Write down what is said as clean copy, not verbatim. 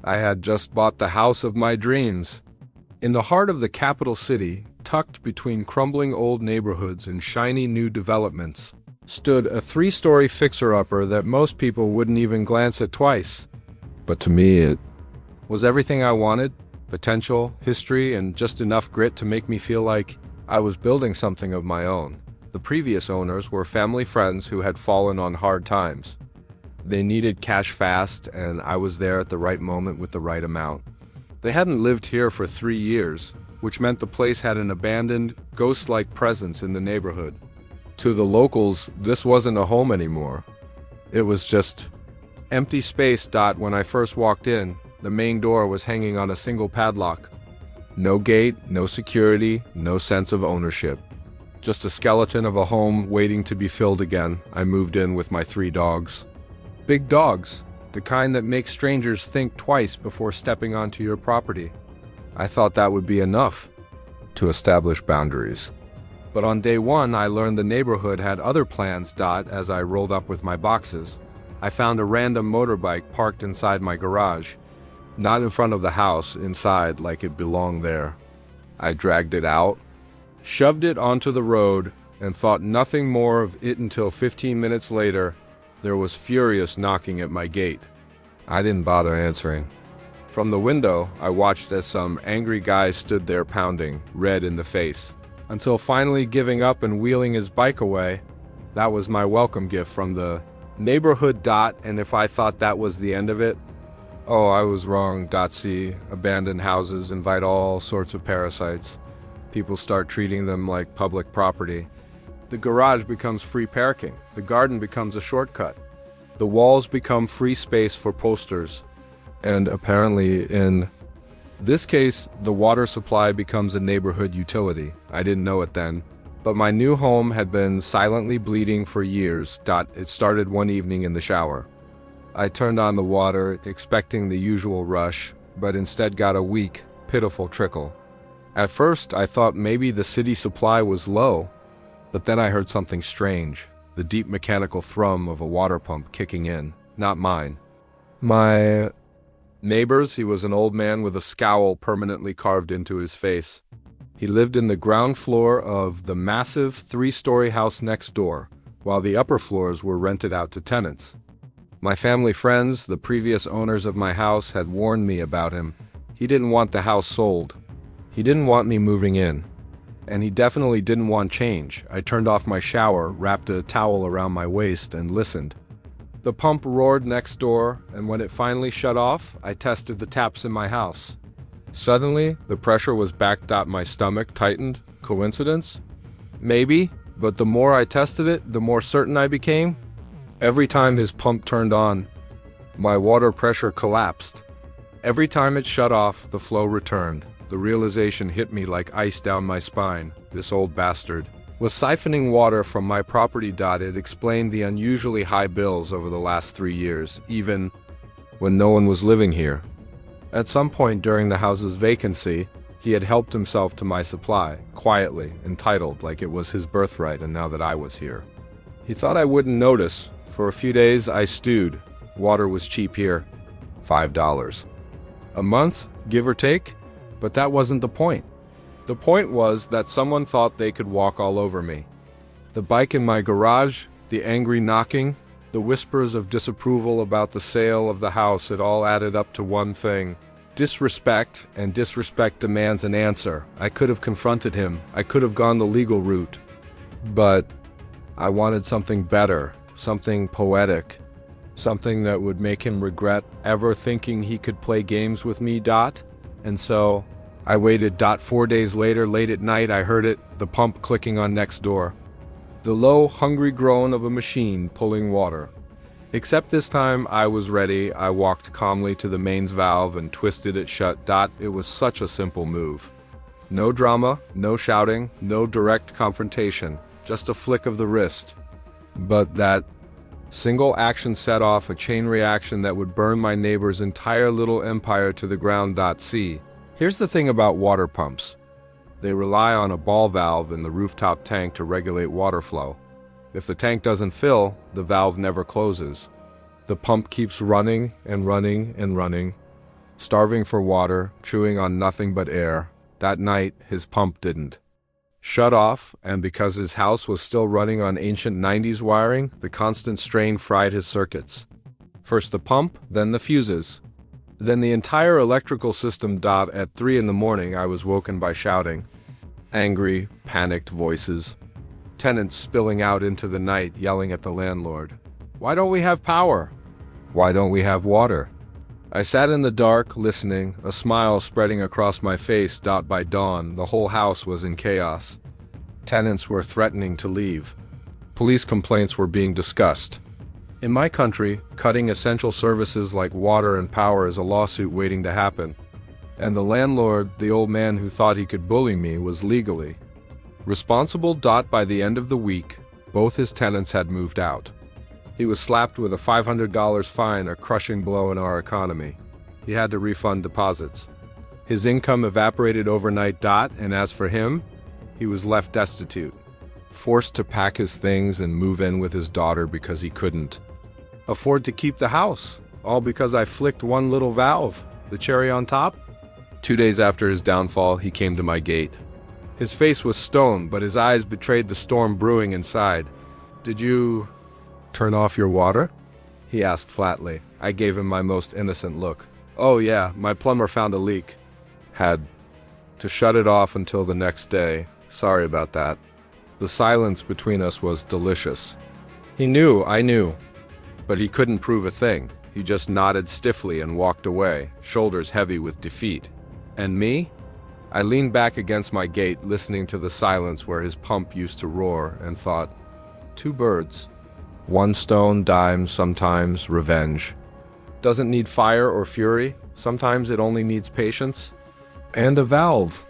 I had just bought the house of my dreams. In the heart of the capital city, tucked between crumbling old neighborhoods and shiny new developments, stood a three-story fixer-upper that most people wouldn't even glance at twice. But to me, it was everything I wanted: potential, history, and just enough grit to make me feel like I was building something of my own. The previous owners were family friends who had fallen on hard times. They needed cash fast, and I was there at the right moment with the right amount. They hadn't lived here for 3 years, which meant the place had an abandoned, ghost-like presence in the neighborhood. To the locals, this wasn't a home anymore. It was just empty space. When I first walked in, the main door was hanging on a single padlock. No gate, no security, no sense of ownership. Just a skeleton of a home waiting to be filled again. I moved in with my 3 dogs. Big dogs, the kind that make strangers think twice before stepping onto your property. I thought that would be enough to establish boundaries. But on day 1, I learned the neighborhood had other plans. As I rolled up with my boxes, I found a random motorbike parked inside my garage. Not in front of the house, inside, like it belonged there. I dragged it out, shoved it onto the road, and thought nothing more of it until 15 minutes later, there was furious knocking at my gate. I didn't bother answering. From the window, I watched as some angry guy stood there pounding, red in the face, until finally giving up and wheeling his bike away. That was my welcome gift from the neighborhood. And if I thought that was the end of it, oh, I was wrong. See, abandoned houses invite all sorts of parasites. People start treating them like public property. The garage becomes free parking. The garden becomes a shortcut. The walls become free space for posters. And apparently, in this case, the water supply becomes a neighborhood utility. I didn't know it then, but my new home had been silently bleeding for years. It started one evening in the shower. I turned on the water, expecting the usual rush, but instead got a weak, pitiful trickle. At first, I thought maybe the city supply was low, but then I heard something strange, the deep mechanical thrum of a water pump kicking in, not mine. My neighbor's. He was an old man with a scowl permanently carved into his face. He lived in the ground floor of the massive 3-story house next door, while the upper floors were rented out to tenants. My family friends, the previous owners of my house, had warned me about him. He didn't want the house sold. He didn't want me moving in. And he definitely didn't want change. I turned off my shower, wrapped a towel around my waist, and listened. The pump roared next door, and when it finally shut off, I tested the taps in my house. Suddenly, the pressure was back. My stomach tightened. Coincidence? Maybe, but the more I tested it, the more certain I became. Every time his pump turned on, my water pressure collapsed. Every time it shut off, the flow returned. The realization hit me like ice down my spine. This old bastard was siphoning water from my property. It explained the unusually high bills over the last 3 years, even when no one was living here. At some point during the house's vacancy, he had helped himself to my supply, quietly, entitled, like it was his birthright, and now that I was here. He thought I wouldn't notice. For a few days, I stewed. Water was cheap here. $5 a month, give or take. But that wasn't the point. The point was that someone thought they could walk all over me. The bike in my garage, the angry knocking, the whispers of disapproval about the sale of the house, it all added up to one thing: disrespect, and disrespect demands an answer. I could have confronted him. I could have gone the legal route. But I wanted something better, something poetic, something that would make him regret ever thinking he could play games with me. And so I waited. 4 days later, late at night, I heard it, the pump clicking on next door. The low, hungry groan of a machine pulling water. Except this time I was ready. I walked calmly to the mains valve and twisted it shut. It was such a simple move. No drama, no shouting, no direct confrontation, just a flick of the wrist. But that single action set off a chain reaction that would burn my neighbor's entire little empire to the ground. See, here's the thing about water pumps. They rely on a ball valve in the rooftop tank to regulate water flow. If the tank doesn't fill, the valve never closes. The pump keeps running and running and running. starving for water, chewing on nothing but air. That night, his pump didn't shut off, and because his house was still running on ancient 90s wiring, the constant strain fried his circuits. First the pump, then the fuses. Then the entire electrical system. At 3 in the morning, I was woken by shouting. Angry, panicked voices. Tenants spilling out into the night, yelling at the landlord. Why don't we have power? Why don't we have water? I sat in the dark, listening, a smile spreading across my face. By dawn, the whole house was in chaos. Tenants were threatening to leave. Police complaints were being discussed. In my country, cutting essential services like water and power is a lawsuit waiting to happen. And the landlord, the old man who thought he could bully me, was legally responsible. By the end of the week, both his tenants had moved out. He was slapped with a $500 fine, a crushing blow in our economy. He had to refund deposits. His income evaporated overnight. And as for him, he was left destitute, forced to pack his things and move in with his daughter because he couldn't afford to keep the house, all because I flicked one little valve, the cherry on top. 2 days after his downfall, he came to my gate. His face was stone, but his eyes betrayed the storm brewing inside. Did you turn off your water? He asked flatly. I gave him my most innocent look. Oh yeah, my plumber found a leak. Had to shut it off until the next day. Sorry about that. The silence between us was delicious. He knew I knew, but he couldn't prove a thing. He just nodded stiffly and walked away, shoulders heavy with defeat. And me? I leaned back against my gate, listening to the silence where his pump used to roar, and thought, 2 birds. One stone, dime, sometimes revenge. Doesn't need fire or fury. Sometimes it only needs patience. And a valve.